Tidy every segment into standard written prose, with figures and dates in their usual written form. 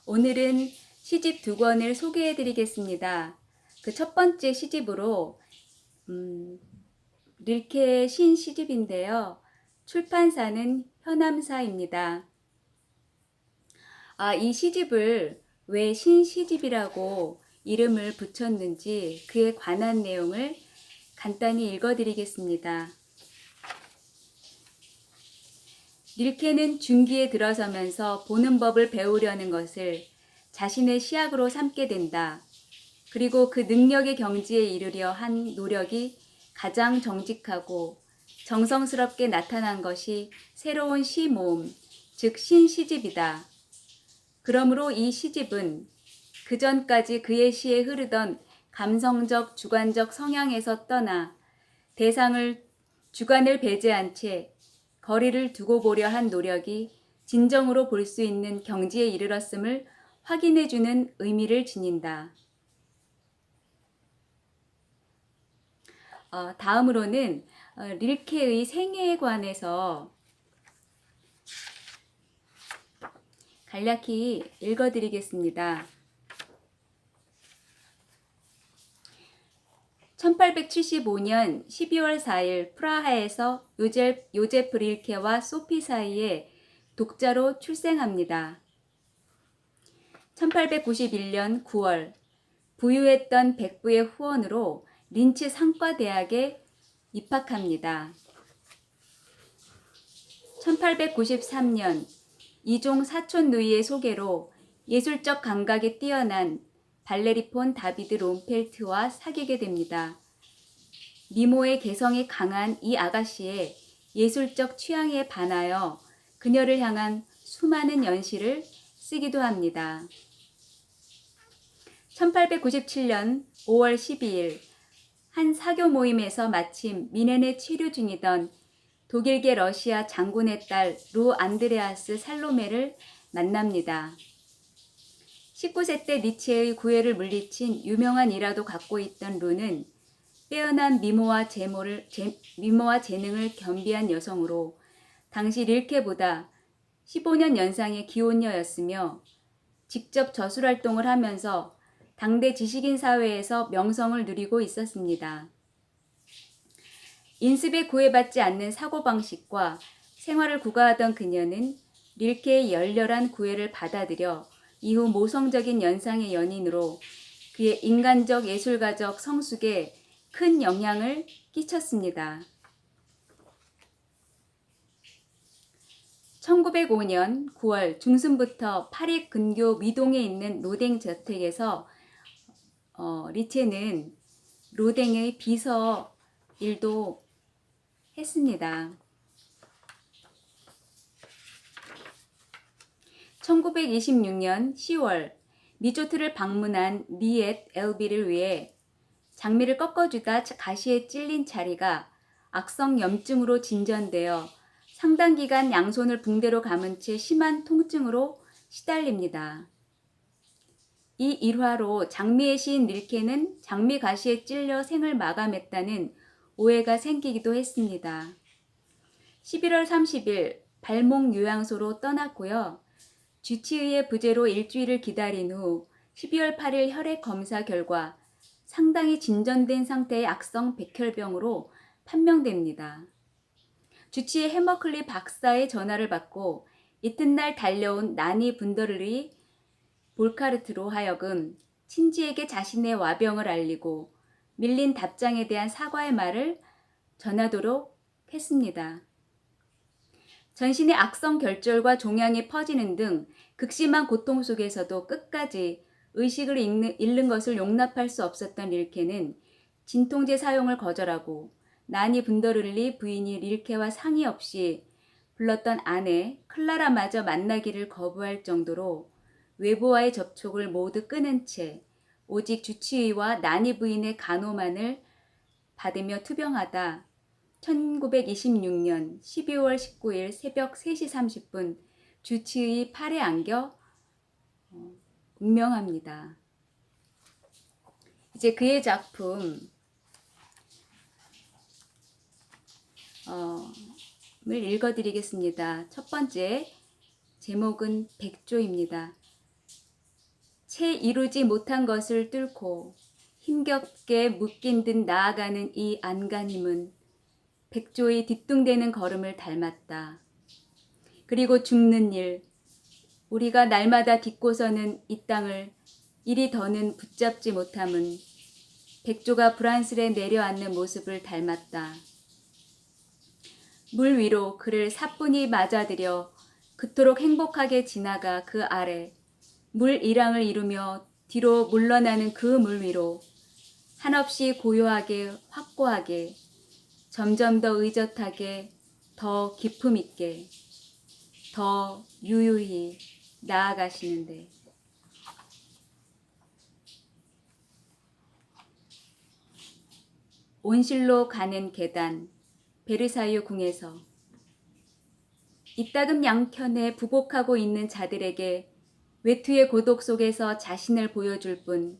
오늘은 시집 두 권을 소개해 드리겠습니다. 그 첫 번째 시집으로 릴케의 신시집인데요. 출판사는 현암사입니다. 이 시집을 왜 신시집이라고 이름을 붙였는지 그에 관한 내용을 간단히 읽어드리겠습니다. 릴케는 중기에 들어서면서 보는 법을 배우려는 것을 자신의 시학으로 삼게 된다. 그리고 그 능력의 경지에 이르려 한 노력이 가장 정직하고 정성스럽게 나타난 것이 새로운 시 모음, 즉 신시집이다. 그러므로 이 시집은 그전까지 그의 시에 흐르던 감성적, 주관적 성향에서 떠나 주관을 배제한 채 거리를 두고 보려 한 노력이 진정으로 볼 수 있는 경지에 이르렀음을 확인해주는 의미를 지닌다. 다음으로는 릴케의 생애에 관해서 간략히 읽어드리겠습니다. 1875년 12월 4일 프라하에서 요제프 릴케와 소피 사이에 독자로 출생합니다. 1891년 9월 부유했던 백부의 후원으로 린츠 상과대학에 입학합니다. 1893년 이종 사촌 누이의 소개로 예술적 감각이 뛰어난 발레리 폰 다비드 롬펠트와 사귀게 됩니다. 미모의 개성이 강한 이 아가씨의 예술적 취향에 반하여 그녀를 향한 수많은 연시를 쓰기도 합니다. 1897년 5월 12일 한 사교 모임에서 마침 미넨에 치료 중이던 독일계 러시아 장군의 딸 루 안드레아스 살로메를 만납니다. 19세 때 니체의 구애를 물리친 유명한 일화도 갖고 있던 루는 빼어난 미모와 재능을 겸비한 여성으로 당시 릴케보다 15년 연상의 기혼녀였으며 직접 저술활동을 하면서 당대 지식인 사회에서 명성을 누리고 있었습니다. 인습에 구애받지 않는 사고방식과 생활을 구가하던 그녀는 릴케의 열렬한 구애를 받아들여 이후 모성적인 연상의 연인으로 그의 인간적 예술가적 성숙에 큰 영향을 끼쳤습니다. 1905년 9월 중순부터 파리 근교 미동에 있는 로댕 저택에서 리체는 로댕의 비서 일도 했습니다. 1926년 10월 미조트를 방문한 리엣 엘비를 위해 장미를 꺾어주다 가시에 찔린 자리가 악성 염증으로 진전되어 상당 기간 양손을 붕대로 감은 채 심한 통증으로 시달립니다. 이 일화로 장미의 시인 릴케는 장미 가시에 찔려 생을 마감했다는 오해가 생기기도 했습니다. 11월 30일 발목 요양소로 떠났고요. 주치의의 부재로 일주일을 기다린 후 12월 8일 혈액 검사 결과 상당히 진전된 상태의 악성 백혈병으로 판명됩니다. 주치의 해머클리 박사의 전화를 받고 이튿날 달려온 나니 분더르리 볼카르트로 하여금 친지에게 자신의 와병을 알리고 밀린 답장에 대한 사과의 말을 전하도록 했습니다. 전신의 악성 결절과 종양이 퍼지는 등 극심한 고통 속에서도 끝까지 의식을 잃는 것을 용납할 수 없었던 릴케는 진통제 사용을 거절하고 나니 분더를리 부인이 릴케와 상의 없이 불렀던 아내 클라라마저 만나기를 거부할 정도로 외부와의 접촉을 모두 끊은 채 오직 주치의와 나니 부인의 간호만을 받으며 투병하다 1926년 12월 19일 새벽 3시 30분 주치의 팔에 안겨 운명합니다. 이제 그의 작품 을 읽어드리겠습니다. 첫 번째 제목은 백조입니다. 채 이루지 못한 것을 뚫고 힘겹게 묶인 듯 나아가는 이 안간힘은 백조의 뒤뚱대는 걸음을 닮았다. 그리고 죽는 일, 우리가 날마다 딛고서는 이 땅을 이리 더는 붙잡지 못함은 백조가 불안스레 내려앉는 모습을 닮았다. 물 위로 그를 사뿐히 맞아들여 그토록 행복하게 지나가 그 아래 물 일항을 이루며 뒤로 물러나는 그 물 위로 한없이 고요하게 확고하게 점점 더 의젓하게 더 기품 있게 더 유유히 나아가시는데 온실로 가는 계단 베르사유 궁에서 이따금 양편에 부복하고 있는 자들에게 외투의 고독 속에서 자신을 보여줄 뿐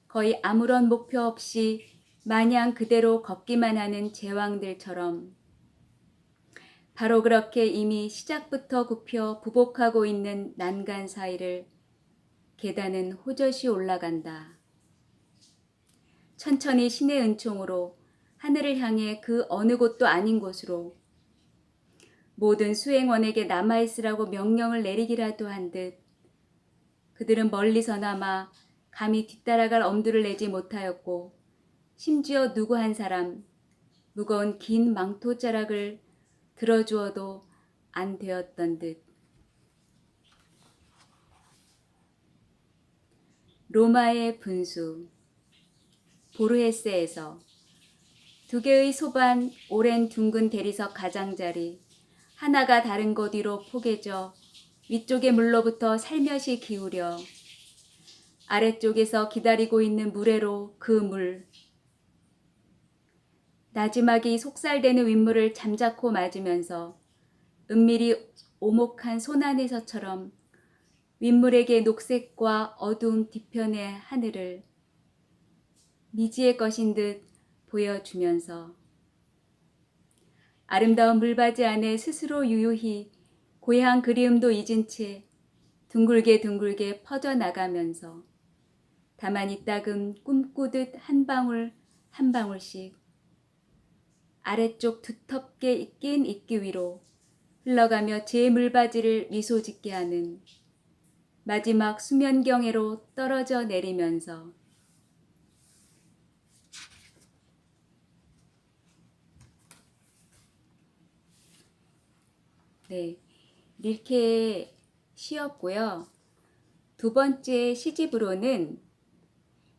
거의 아무런 목표 없이 마냥 그대로 걷기만 하는 제왕들처럼 바로 그렇게 이미 시작부터 굽혀 부복하고 있는 난간 사이를 계단은 호젓이 올라간다. 천천히 신의 은총으로 하늘을 향해 그 어느 곳도 아닌 곳으로 모든 수행원에게 남아있으라고 명령을 내리기라도 한 듯 그들은 멀리서나마 감히 뒤따라갈 엄두를 내지 못하였고 심지어 누구 한 사람 무거운 긴 망토자락을 들어주어도 안 되었던 듯. 로마의 분수 보르헤세에서 두 개의 소반 오랜 둥근 대리석 가장자리 하나가 다른 곳 위로 포개져 위쪽의 물로부터 살며시 기울여 아래쪽에서 기다리고 있는 물회로 그 물 나지막이 속살되는 윗물을 잠자코 맞으면서 은밀히 오목한 손안에서처럼 윗물에게 녹색과 어두움 뒤편의 하늘을 미지의 것인 듯 보여주면서 아름다운 물바지 안에 스스로 유유히 고향 그리움도 잊은 채 둥글게 퍼져나가면서 다만 이따금 꿈꾸듯 한 방울 한 방울씩 아래쪽 두텁게 낀 이끼 위로 흘러가며 제 물바지를 미소 짓게 하는 마지막 수면경애로 떨어져 내리면서 네, 릴케의 시였고요. 두 번째 시집으로는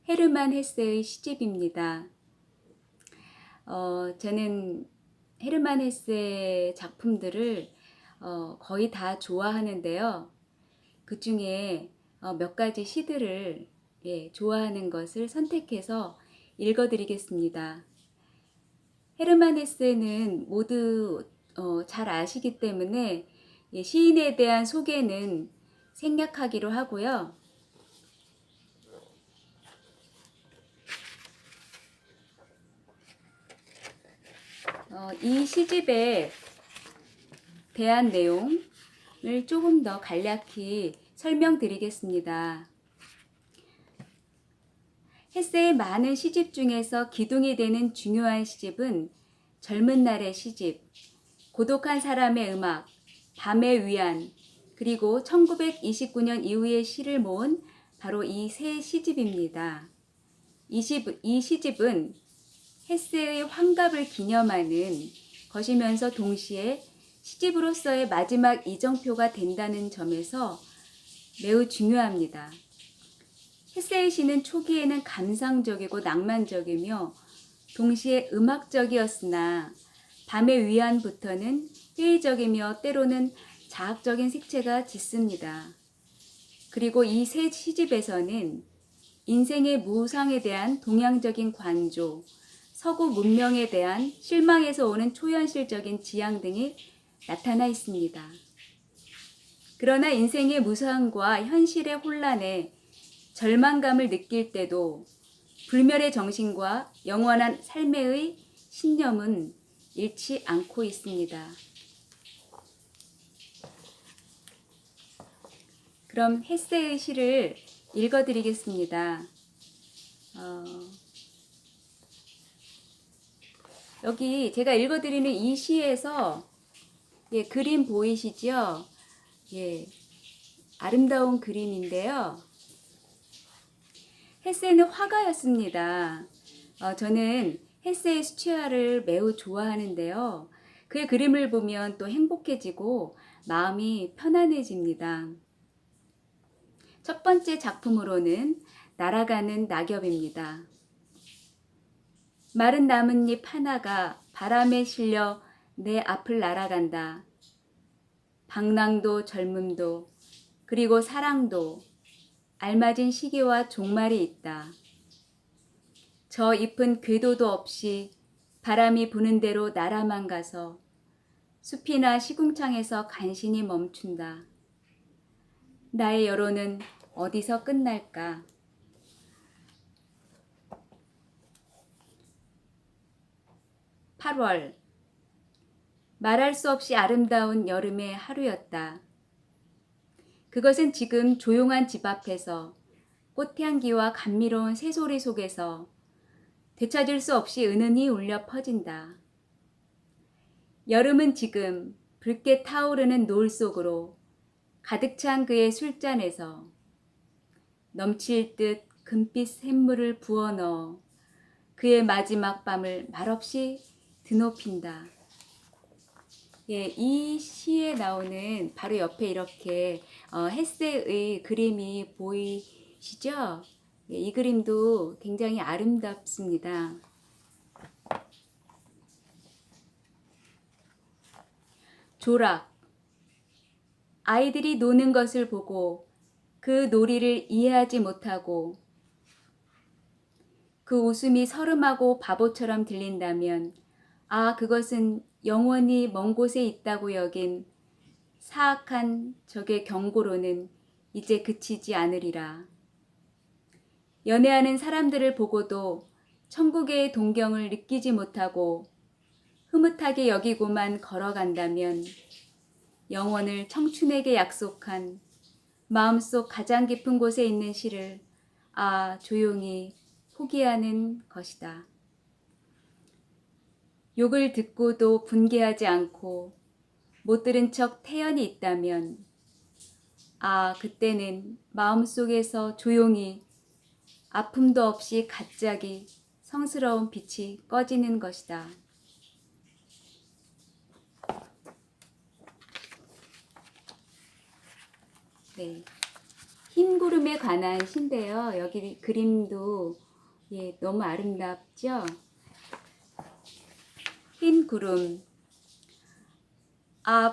헤르만 헤세의 시집입니다. 저는 헤르만 헤세 작품들을 거의 다 좋아하는데요. 그 중에 몇 가지 시들을 좋아하는 것을 선택해서 읽어드리겠습니다. 헤르만 헤세는 모두 잘 아시기 때문에 시인에 대한 소개는 생략하기로 하고요. 이 시집에 대한 내용을 조금 더 간략히 설명드리겠습니다. 헤세의 많은 시집 중에서 기둥이 되는 중요한 시집은 젊은 날의 시집, 고독한 사람의 음악, 밤의 위안, 그리고 1929년 이후의 시를 모은 바로 이 세 시집입니다. 이 시집은 헤세의 환갑을 기념하는 것이면서 동시에 시집으로서의 마지막 이정표가 된다는 점에서 매우 중요합니다. 헤세의 시는 초기에는 감상적이고 낭만적이며 동시에 음악적이었으나 밤의 위안부터는 회의적이며 때로는 자학적인 색채가 짙습니다. 그리고 이 세 시집에서는 인생의 무상에 대한 동양적인 관조, 서구 문명에 대한 실망에서 오는 초현실적인 지향 등이 나타나 있습니다. 그러나 인생의 무상과 현실의 혼란에 절망감을 느낄 때도 불멸의 정신과 영원한 삶의 신념은 잃지 않고 있습니다. 그럼 헤세의 시를 읽어드리겠습니다. 여기 제가 읽어드리는 이 시에서 그림 보이시죠? 아름다운 그림인데요. 헤세는 화가였습니다. 저는 헤세의 수채화를 매우 좋아하는데요. 그의 그림을 보면 또 행복해지고 마음이 편안해집니다. 첫 번째 작품으로는 날아가는 낙엽입니다. 마른 나뭇잎 하나가 바람에 실려 내 앞을 날아간다. 방랑도 젊음도 그리고 사랑도 알맞은 시기와 종말이 있다. 저 잎은 궤도도 없이 바람이 부는 대로 날아만 가서 숲이나 시궁창에서 간신히 멈춘다. 나의 여로는 어디서 끝날까? 8월 말할 수 없이 아름다운 여름의 하루였다. 그것은 지금 조용한 집 앞에서 꽃향기와 감미로운 새소리 속에서 되찾을 수 없이 은은히 울려 퍼진다. 여름은 지금 붉게 타오르는 노을 속으로 가득 찬 그의 술잔에서 넘칠 듯 금빛 샘물을 부어 넣어 그의 마지막 밤을 말없이 드높인다. 이 시에 나오는 바로 옆에 이렇게 헤세의 그림이 보이시죠? 이 그림도 굉장히 아름답습니다. 조락. 아이들이 노는 것을 보고 그 놀이를 이해하지 못하고 그 웃음이 서름하고 바보처럼 들린다면 그것은 영원히 먼 곳에 있다고 여긴 사악한 적의 경고로는 이제 그치지 않으리라. 연애하는 사람들을 보고도 천국의 동경을 느끼지 못하고 흐뭇하게 여기고만 걸어간다면 영원을 청춘에게 약속한 마음속 가장 깊은 곳에 있는 시를 조용히 포기하는 것이다. 욕을 듣고도 분개하지 않고 못 들은 척 태연히 있다면 그때는 마음속에서 조용히 아픔도 없이 갑자기 성스러운 빛이 꺼지는 것이다. 흰 구름에 관한 시인데요. 여기 그림도 너무 아름답죠? 흰 구름.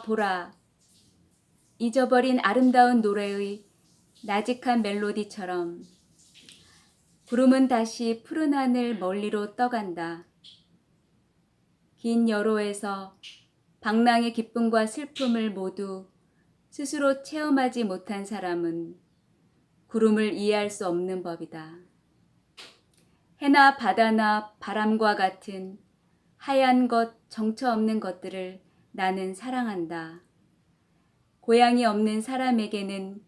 보라. 잊어버린 아름다운 노래의 나직한 멜로디처럼 구름은 다시 푸른 하늘 멀리로 떠간다. 긴 여로에서 방랑의 기쁨과 슬픔을 모두 스스로 체험하지 못한 사람은 구름을 이해할 수 없는 법이다. 해나 바다나 바람과 같은 하얀 것, 정처 없는 것들을 나는 사랑한다. 고향이 없는 사람에게는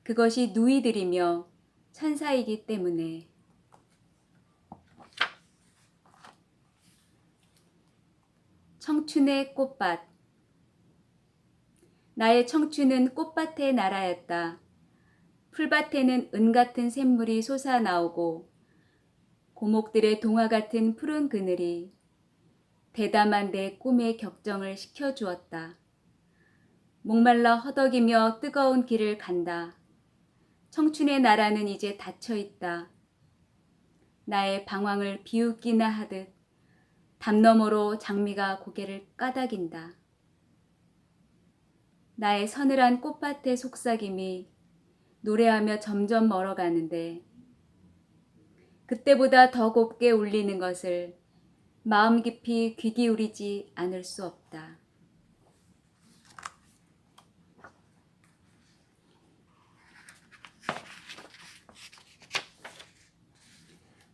그것이 누이들이며 천사이기 때문에. 청춘의 꽃밭. 나의 청춘은 꽃밭의 나라였다. 풀밭에는 은같은 샘물이 솟아나오고 고목들의 동화 같은 푸른 그늘이 대담한 내 꿈의 격정을 시켜주었다. 목말라 허덕이며 뜨거운 길을 간다. 청춘의 나라는 이제 닫혀있다. 나의 방황을 비웃기나 하듯 담 너머로 장미가 고개를 까닥인다. 나의 서늘한 꽃밭의 속삭임이 노래하며 점점 멀어가는데 그때보다 더 곱게 울리는 것을 마음 깊이 귀 기울이지 않을 수 없다.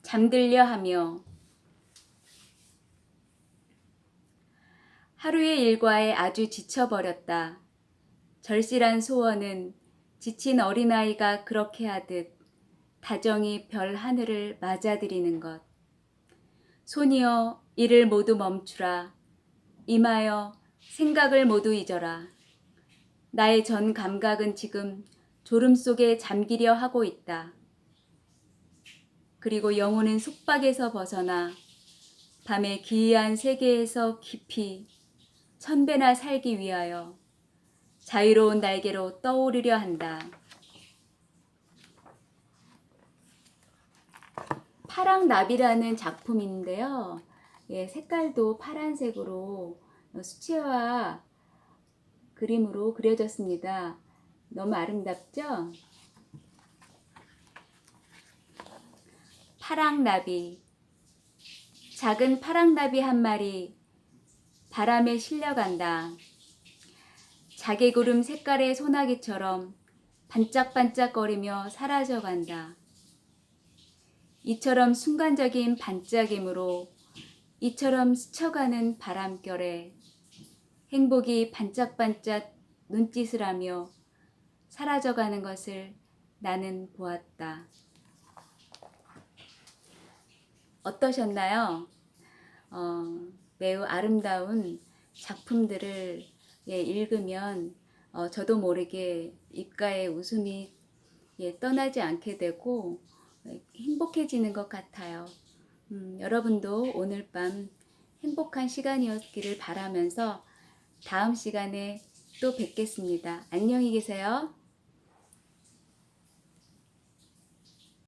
잠들려 하며. 하루의 일과에 아주 지쳐버렸다. 절실한 소원은 지친 어린아이가 그렇게 하듯 다정히 별 하늘을 맞아들이는 것. 손이여 이를 모두 멈추라. 임하여 생각을 모두 잊어라. 나의 전 감각은 지금 졸음 속에 잠기려 하고 있다. 그리고 영혼은 속박에서 벗어나 밤의 기이한 세계에서 깊이 천배나 살기 위하여 자유로운 날개로 떠오르려 한다. 파랑나비라는 작품인데요. 예, 색깔도 파란색으로 수채화 그림으로 그려졌습니다. 너무 아름답죠? 파랑나비. 작은 파랑나비 한 마리 바람에 실려간다. 자개구름 색깔의 소나기처럼 반짝반짝거리며 사라져간다. 이처럼 순간적인 반짝임으로 이처럼 스쳐가는 바람결에 행복이 반짝반짝 눈짓을 하며 사라져가는 것을 나는 보았다. 어떠셨나요? 매우 아름다운 작품들을 읽으면 저도 모르게 입가에 웃음이 떠나지 않게 되고 행복해지는 것 같아요. 여러분도 오늘 밤 행복한 시간이었기를 바라면서 다음 시간에 또 뵙겠습니다. 안녕히 계세요.